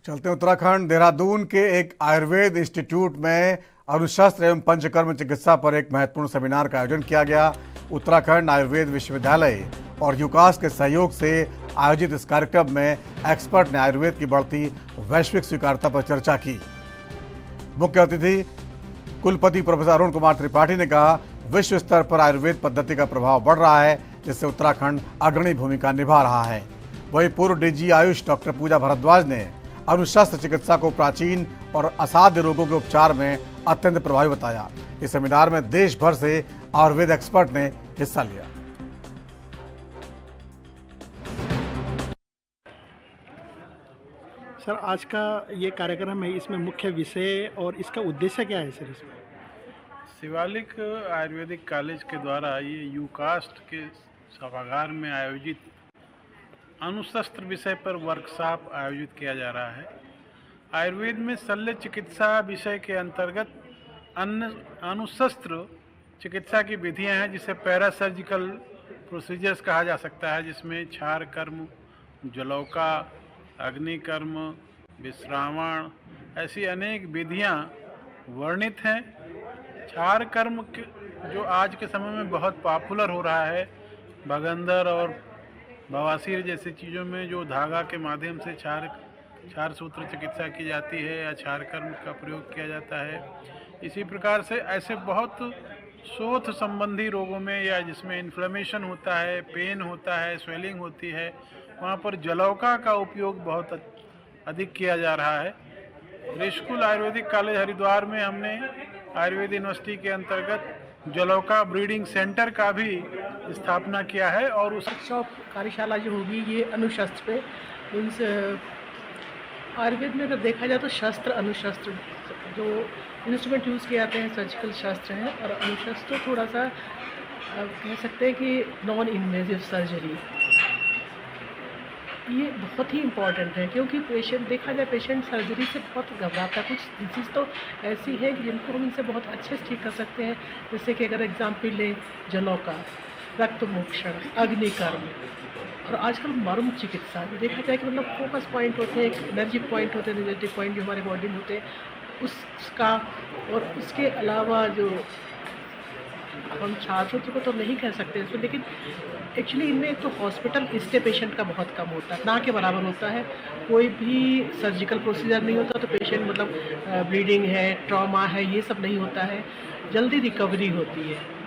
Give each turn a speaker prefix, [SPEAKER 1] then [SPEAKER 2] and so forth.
[SPEAKER 1] चलते हैं उत्तराखंड देहरादून के एक आयुर्वेद इंस्टीट्यूट में अनुशस्त्र एवं पंचकर्म चिकित्सा पर एक महत्वपूर्ण सेमिनार का आयोजन किया गया। उत्तराखंड आयुर्वेद विश्वविद्यालय और यूकास के सहयोग से आयोजित इस कार्यक्रम में एक्सपर्ट ने आयुर्वेद की बढ़ती वैश्विक स्वीकार्यता पर चर्चा की। मुख्य अतिथि कुलपति प्रोफेसर अरुण कुमार त्रिपाठी ने कहा, विश्व स्तर पर आयुर्वेद पद्धति का प्रभाव बढ़ रहा है, जिससे उत्तराखंड अग्रणी भूमिका निभा रहा है। वहीं पूर्व डीजी आयुष डॉक्टर पूजा भारद्वाज ने अनुशस्त्र चिकित्सा को प्राचीन और असाध्य रोगों के उपचार में अत्यंत प्रभावी बताया। इस सेमिनार में देश भर से आयुर्वेद एक्सपर्ट ने हिस्सा लिया।
[SPEAKER 2] सर, आज का ये कार्यक्रम है, इसमें मुख्य विषय और इसका उद्देश्य क्या है सर? इसमें
[SPEAKER 3] शिवालिक आयुर्वेदिक कॉलेज के द्वारा ये यूकास्ट के सभागार में आयोजित अणुशस्त्र विषय पर वर्कशॉप आयोजित किया जा रहा है। आयुर्वेद में शल्य चिकित्सा विषय के अंतर्गत अणुशस्त्र चिकित्सा की विधियां हैं, जिसे पैरासर्जिकल प्रोसीजर्स कहा जा सकता है, जिसमें क्षार कर्म, जलौका, अग्निकर्म, विश्रावण ऐसी अनेक विधियां वर्णित हैं। क्षार कर्म जो आज के समय में बहुत पॉपुलर हो रहा है, भगंदर और बवासीर जैसी चीज़ों में जो धागा के माध्यम से क्षार सूत्र चिकित्सा की जाती है या क्षार कर्म का प्रयोग किया जाता है। इसी प्रकार से ऐसे बहुत शोथ संबंधी रोगों में या जिसमें इन्फ्लेमेशन होता है, पेन होता है, स्वेलिंग होती है, वहाँ पर जलौका का उपयोग बहुत अधिक किया जा रहा है। ऋषिकुल आयुर्वेदिक कॉलेज हरिद्वार में हमने आयुर्वेद यूनिवर्सिटी के अंतर्गत जलौका ब्रीडिंग सेंटर का भी स्थापना किया है। और उस
[SPEAKER 4] वर्कशॉप कार्यशाला जो होगी ये अनुशस्त्र पे मीन्स आयुर्वेद में अगर देखा जाए तो शस्त्र अनुशस्त्र जो इंस्ट्रूमेंट यूज़ किए जाते हैं सर्जिकल शस्त्र हैं, और अनुशस्त्र थोड़ा सा कह सकते हैं कि नॉन इन्वेजिव सर्जरी, ये बहुत ही इम्पॉर्टेंट है। क्योंकि पेशेंट देखा जाए पेशेंट सर्जरी से बहुत घबराता है। कुछ डिजीज़ तो ऐसी है कि जिनको हम इनसे बहुत अच्छे से ठीक कर सकते हैं। जैसे कि अगर एग्जाम्पल लें जलौका, रक्त मोक्षण, अग्निकर्म और आजकल मर्म चिकित्सा देखा जाए कि मतलब फोकस पॉइंट होते हैं, एक एनर्जी पॉइंट होते हैं, एनर्जेटिक पॉइंट जो हमारे बॉडी में होते हैं उसका। और उसके अलावा जो हम क्षार सूत्र को तो नहीं कह सकते इसमें, लेकिन एक्चुअली इनमें एक तो हॉस्पिटल स्टे पेशेंट का बहुत कम होता है, ना के बराबर होता है। कोई भी सर्जिकल प्रोसीजर नहीं होता तो पेशेंट मतलब ब्लीडिंग है, ट्रॉमा है, ये सब नहीं होता है, जल्दी रिकवरी होती है।